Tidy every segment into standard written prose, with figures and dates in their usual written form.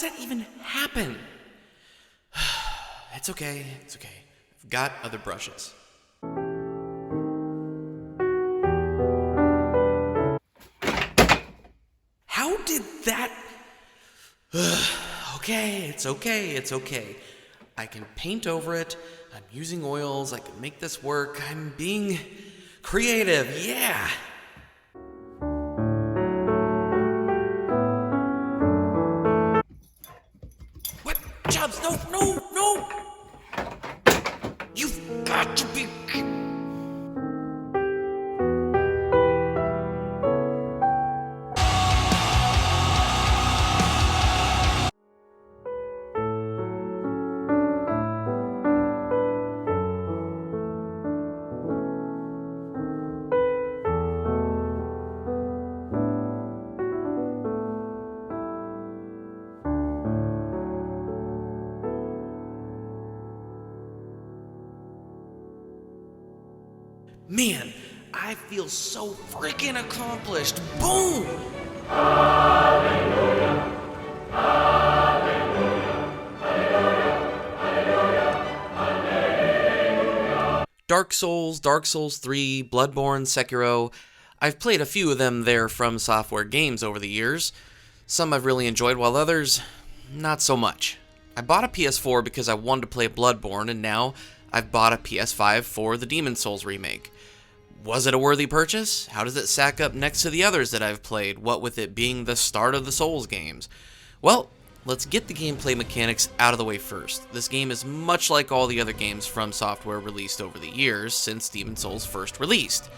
does that even happen? It's okay. I've got other brushes. How did that... Okay, it's okay. I can paint over it. I'm using oils. I can make this work. I'm being creative, yeah! What? Chubbs, no! You've got to be... Man, I feel so freaking accomplished. Boom! Dark Souls 3, Bloodborne, Sekiro. I've played a few of them there From Software games over the years. Some I've really enjoyed, while others, not so much. I bought a PS4 because I wanted to play Bloodborne, and now I've bought a PS5 for the Demon Souls remake. Was it a worthy purchase? How does it stack up next to the others that I've played, what with it being the start of the Souls games? Well, let's get the gameplay mechanics out of the way first. This game is much like all the other games From Software released over the years since Demon Souls first released.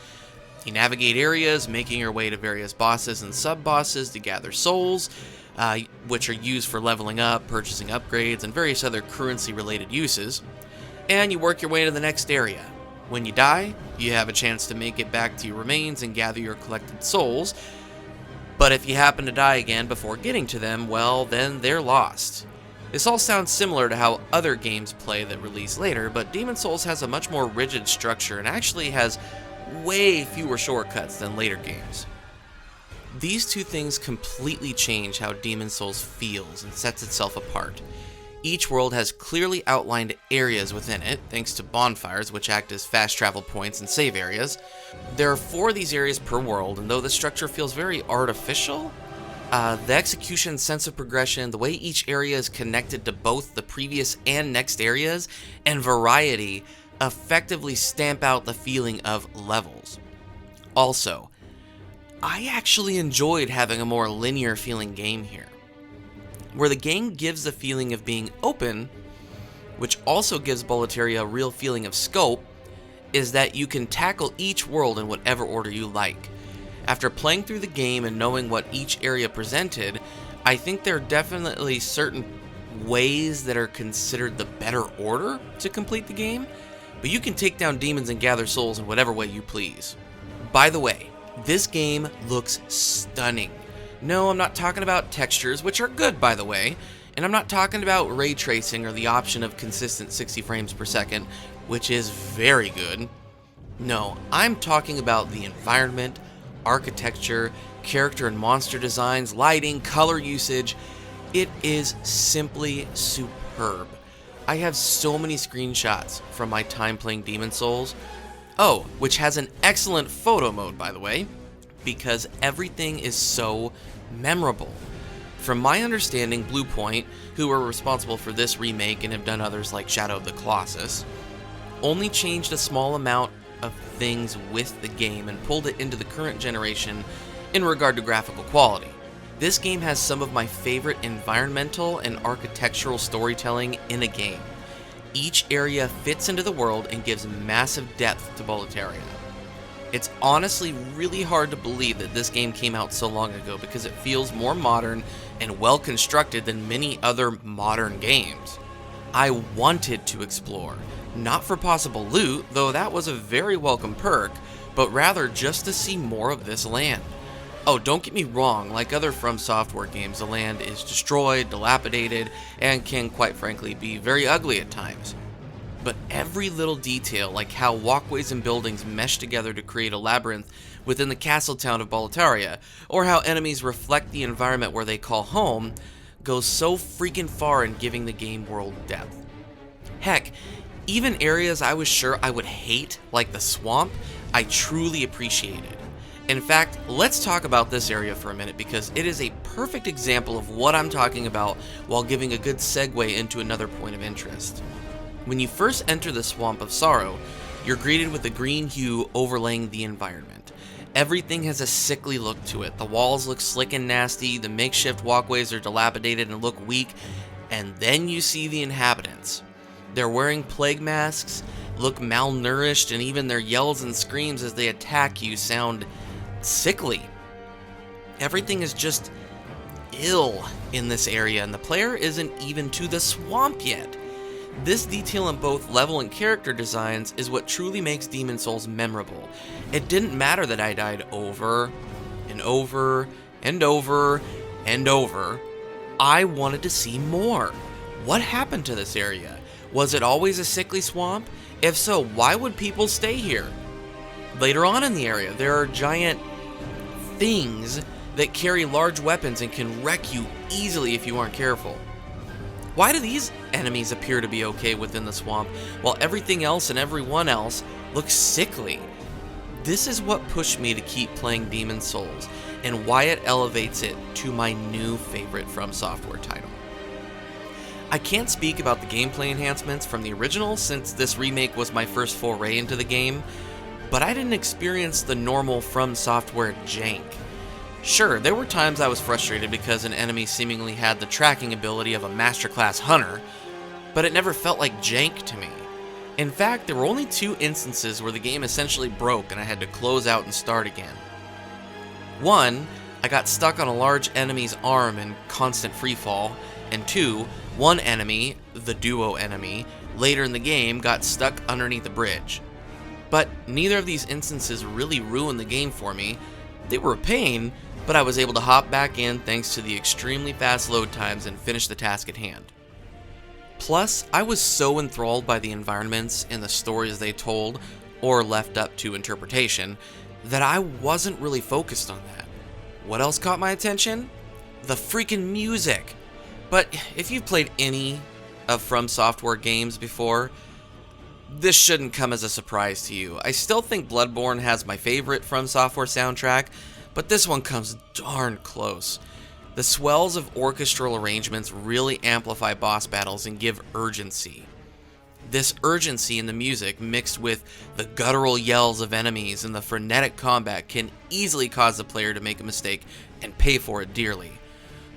You navigate areas, making your way to various bosses and sub-bosses to gather souls, which are used for leveling up, purchasing upgrades, and various other currency-related uses. And you work your way to the next area. When you die, you have a chance to make it back to your remains and gather your collected souls, but if you happen to die again before getting to them, well, then they're lost. This all sounds similar to how other games play that release later, but Demon Souls has a much more rigid structure and actually has way fewer shortcuts than later games. These two things completely change how Demon Souls feels and sets itself apart. Each world has clearly outlined areas within it, thanks to bonfires, which act as fast travel points and save areas. There are 4 of these areas per world, and though the structure feels very artificial, the execution, sense of progression, the way each area is connected to both the previous and next areas, and variety effectively stamp out the feeling of levels. Also, I actually enjoyed having a more linear feeling game here, where the game gives the feeling of being open, which also gives Boletaria a real feeling of scope, is that you can tackle each world in whatever order you like. After playing through the game and knowing what each area presented, I think there are definitely certain ways that are considered the better order to complete the game, but you can take down demons and gather souls in whatever way you please. By the way, this game looks stunning. No, I'm not talking about textures, which are good, by the way, and I'm not talking about ray tracing or the option of consistent 60 frames per second, which is very good. No, I'm talking about the environment, architecture, character and monster designs, lighting, color usage. It is simply superb. I have so many screenshots from my time playing Demon Souls. Oh, which has an excellent photo mode, by the way, because everything is so memorable. From my understanding, Bluepoint, who were responsible for this remake and have done others like Shadow of the Colossus, only changed a small amount of things with the game and pulled it into the current generation in regard to graphical quality. This game has some of my favorite environmental and architectural storytelling in a game. Each area fits into the world and gives massive depth to Boletaria. It's honestly really hard to believe that this game came out so long ago because it feels more modern and well constructed than many other modern games. I wanted to explore, not for possible loot, though that was a very welcome perk, but rather just to see more of this land. Oh, don't get me wrong, like other From Software games, the land is destroyed, dilapidated, and can quite frankly be very ugly at times. But every little detail, like how walkways and buildings mesh together to create a labyrinth within the castle town of Boletaria, or how enemies reflect the environment where they call home, goes so freaking far in giving the game world depth. Heck, even areas I was sure I would hate, like the swamp, I truly appreciated. In fact, let's talk about this area for a minute because it is a perfect example of what I'm talking about while giving a good segue into another point of interest. When you first enter the Swamp of Sorrow, you're greeted with a green hue overlaying the environment. Everything has a sickly look to it. The walls look slick and nasty, the makeshift walkways are dilapidated and look weak, and then you see the inhabitants. They're wearing plague masks, look malnourished, and even their yells and screams as they attack you sound sickly. Everything is just ill in this area, and the player isn't even to the swamp yet. This detail in both level and character designs is what truly makes Demon's Souls memorable. It didn't matter that I died over and over and over and over. I wanted to see more. What happened to this area? Was it always a sickly swamp? If so, why would people stay here? Later on in the area, there are giant things that carry large weapons and can wreck you easily if you aren't careful. Why do these enemies appear to be okay within the swamp, while everything else and everyone else looks sickly? This is what pushed me to keep playing Demon's Souls, and why it elevates it to my new favorite From Software title. I can't speak about the gameplay enhancements from the original since this remake was my first foray into the game, but I didn't experience the normal From Software jank. Sure, there were times I was frustrated because an enemy seemingly had the tracking ability of a masterclass hunter, but it never felt like jank to me. In fact, there were only 2 instances where the game essentially broke and I had to close out and start again. One, I got stuck on a large enemy's arm in constant freefall, and 2, one enemy, the duo enemy, later in the game got stuck underneath a bridge. But neither of these instances really ruined the game for me. They were a pain, but I was able to hop back in thanks to the extremely fast load times and finish the task at hand. Plus, I was so enthralled by the environments and the stories they told, or left up to interpretation, that I wasn't really focused on that. What else caught my attention? The freaking music! But if you've played any of From Software games before, this shouldn't come as a surprise to you. I still think Bloodborne has my favorite From Software soundtrack, but this one comes darn close. The swells of orchestral arrangements really amplify boss battles and give urgency. This urgency in the music, mixed with the guttural yells of enemies and the frenetic combat, can easily cause the player to make a mistake and pay for it dearly.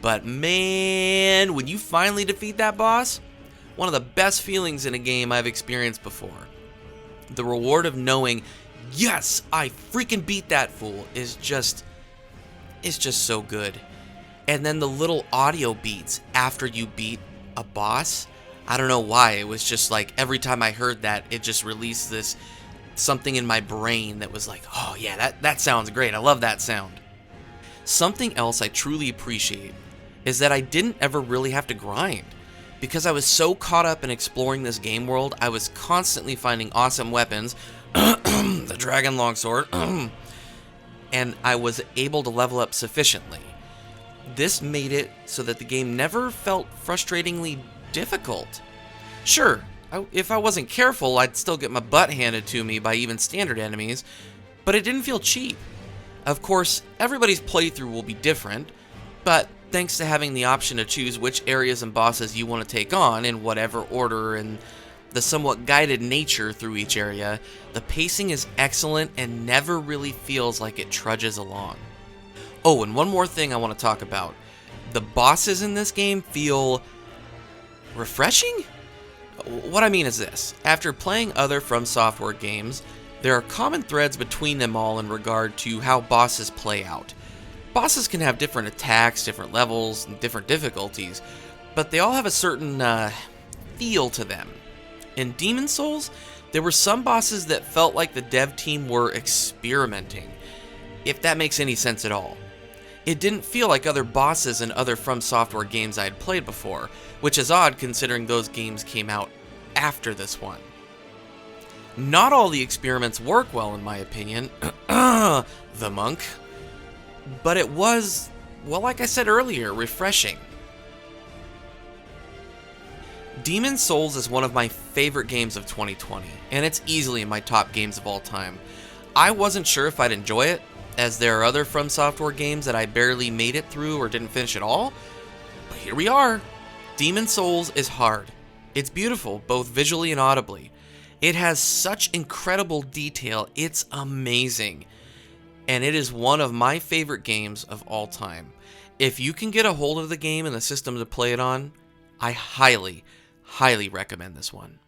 But man, when you finally defeat that boss, one of the best feelings in a game I've experienced before. The reward of knowing, yes, I freaking beat that fool, is just so good. And then the little audio beats after you beat a boss, I don't know why, it was just like every time I heard that, it just released this something in my brain that was like, oh yeah, that sounds great, I love that sound. Something else I truly appreciate is that I didn't ever really have to grind. Because I was so caught up in exploring this game world, I was constantly finding awesome weapons, the dragon longsword, and I was able to level up sufficiently. This made it so that the game never felt frustratingly difficult. Sure, if I wasn't careful, I'd still get my butt handed to me by even standard enemies, but it didn't feel cheap. Of course, everybody's playthrough will be different, but thanks to having the option to choose which areas and bosses you want to take on in whatever order and the somewhat guided nature through each area, the pacing is excellent and never really feels like it trudges along. Oh, and one more thing I want to talk about. The bosses in this game feel refreshing? What I mean is this. After playing other From Software games, there are common threads between them all in regard to how bosses play out. Bosses can have different attacks, different levels, and different difficulties, but they all have a certain feel to them. In Demon's Souls, there were some bosses that felt like the dev team were experimenting, if that makes any sense at all. It didn't feel like other bosses in other From Software games I had played before, which is odd considering those games came out after this one. Not all the experiments work well in my opinion, the monk. But it was, well, like I said earlier, refreshing. Demon's Souls is one of my favorite games of 2020, and it's easily in my top games of all time. I wasn't sure if I'd enjoy it, as there are other From Software games that I barely made it through or didn't finish at all, but here we are. Demon's Souls is hard. It's beautiful, both visually and audibly. It has such incredible detail, it's amazing. And it is one of my favorite games of all time. If you can get a hold of the game and the system to play it on, I highly, highly recommend this one.